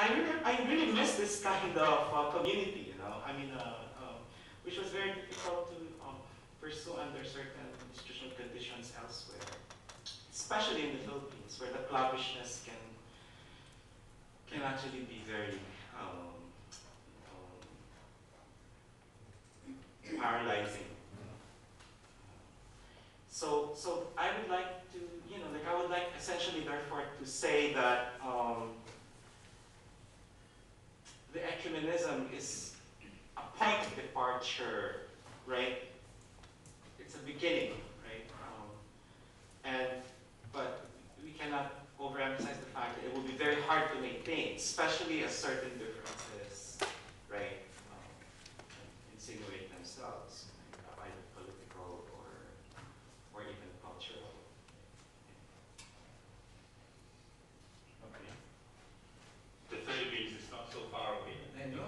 I really miss this kind of community, you know. I mean, which was very difficult to pursue under certain institutional conditions elsewhere, especially in the Philippines, where the clubbishness can actually be very paralyzing. So I would like to, you know, like I would like essentially therefore to say that the ecumenism is a point of departure, right? It's a beginning, right? But we cannot overemphasize the fact that it will be very hard to maintain, especially as certain differences, right, insinuate themselves, right, either political or even cultural. Okay. The Philippines is not so far away. I know.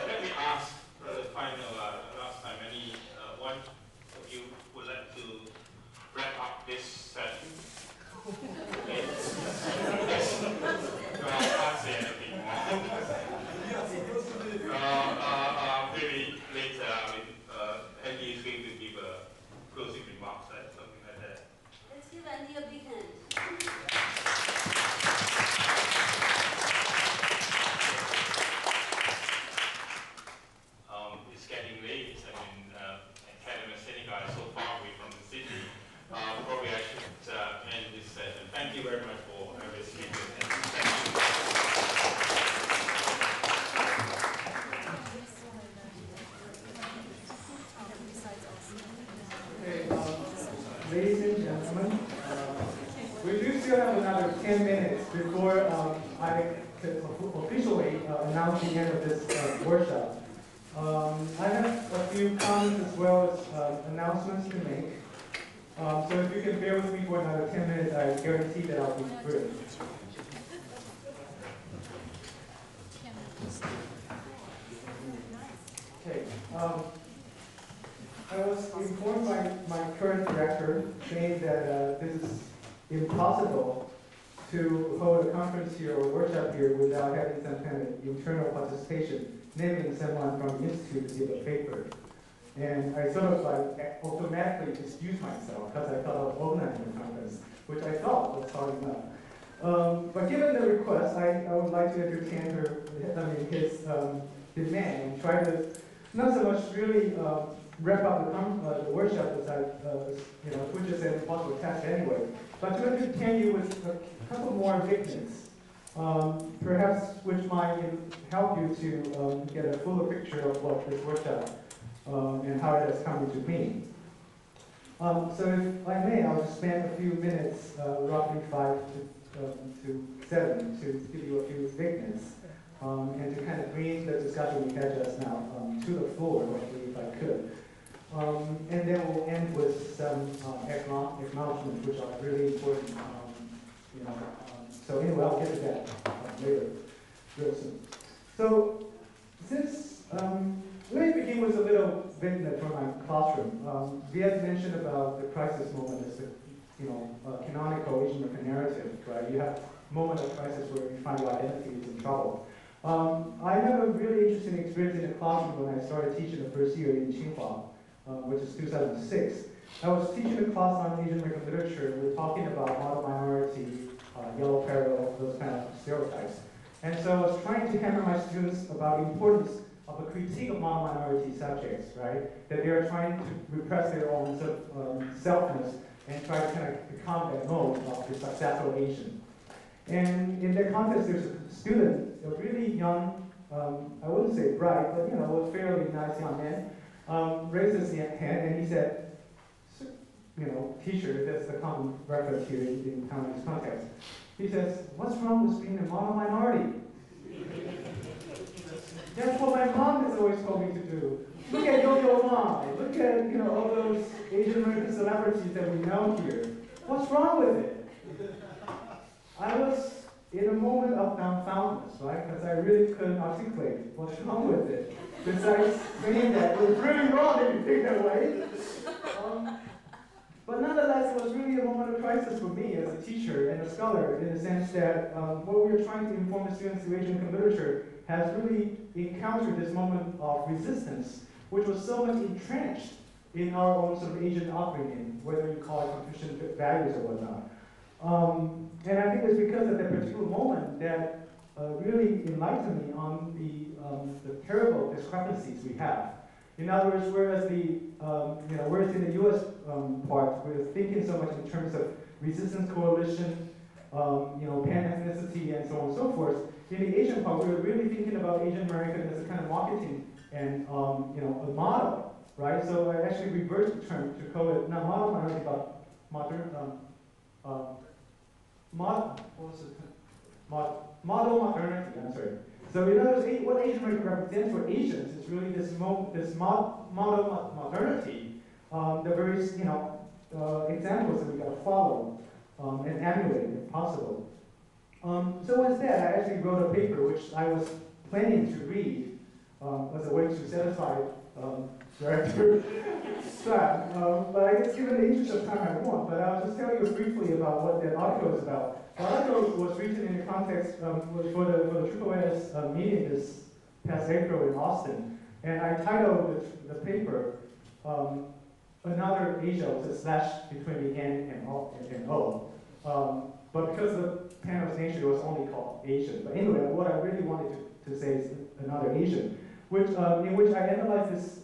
Let me ask for the final, last time, any one of you would like to wrap up this session? Yes. No, I can't say anything more. Maybe later, Andy is going to give a closing remarks, right? Something like that. Let's give Andy a big hand. It's getting late. I mean, Academy Senegal is so far away from the city. Probably I should end this session. Thank you very much for listening. Ladies and gentlemen, we do still have another 10 minutes before I could officially announce the end of this workshop. I have a few comments as well as announcements to make. So if you can bear with me for another 10 minutes, I guarantee that I'll be through. Okay. I was informed by my current director saying that this is impossible to hold a conference here or workshop here without having some kind of internal participation, naming someone from the institute to give a paper. And I sort of like automatically excused myself because I thought of organizing the conference, which I thought was hard enough. But given the request, I would like to entertain his demand and try to not so much really wrap up the workshop as which is an impossible task anyway, but to entertain you with a couple more victims, perhaps which might help you to get a fuller picture of what this workshop and how it has come into being. So if I may, I'll just spend a few minutes, roughly 5 to 7, to give you a few victims and to kind of bring the discussion we had just now to the floor, roughly, if I could. And then we'll end with some acknowledgments, which are really important. So anyway, I'll get to that later, real soon. So since let me begin with a little vignette from my classroom. We had mentioned about the crisis moment as the canonical Asian American narrative, right? You have a moment of crisis where you find your identity is in trouble. I have a really interesting experience in the classroom when I started teaching the first year in Tsinghua, which is 2006. I was teaching a class on Asian American literature. We were talking about model minority, yellow peril, those kind of stereotypes. And so I was trying to hammer my students about the importance of a critique of model minority subjects, right? That they are trying to repress their own sort of selfness and try to kind of become that mode of the successful Asian. And in that context, there's a student, a really young, I wouldn't say bright, but a fairly nice young man, raised his hand and he said, teacher, that's the common reference here in Taiwanese context. He says, what's wrong with being a model minority? That's what my mom has always told me to do. Look at Yo-Yo Look at all those Asian American celebrities that we know here. What's wrong with it? I was in a moment of dumbfoundness, right? Because I really couldn't articulate what's wrong with it. Besides saying that it was really wrong if you think that way. But nonetheless, it was really a moment of crisis for me as a teacher and a scholar, in the sense that what we were trying to inform the students through Asian literature has really encountered this moment of resistance, which was so much entrenched in our own sort of Asian upbringing, whether you call it Confucian values or whatnot. And I think it's because of that particular moment that really enlightened me on the terrible discrepancies we have. In other words, whereas whereas in the U.S. Part, we're thinking so much in terms of resistance coalition, pan-ethnicity, and so on and so forth. In the Asian part, we're really thinking about Asian American as a kind of marketing and a model, right? So I actually reversed the term to call it not model minority, but model modernity. I'm sorry. So in other words, what Asian American represents for Asians is really this model modernity, the various examples that we got to follow and emulate if possible. So instead, I actually wrote a paper which I was planning to read as a way to satisfy director Strat. But I guess given the interest of time I won't, but I'll just tell you briefly about what that article is about. The article was written in the context for the SSS meeting this past April in Austin, and I titled the paper Another Asia with a slash between the N and O. But because the panel's nature, it was only called Asian. But anyway, what I really wanted to say is Another Asian, in which I analyzed this,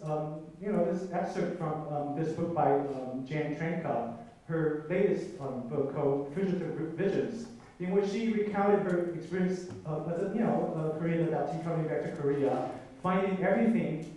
this excerpt from this book by Jan Trenka, her latest book called Fugitive Visions, in which she recounted her experience as a Korean adoptee coming back to Korea, finding everything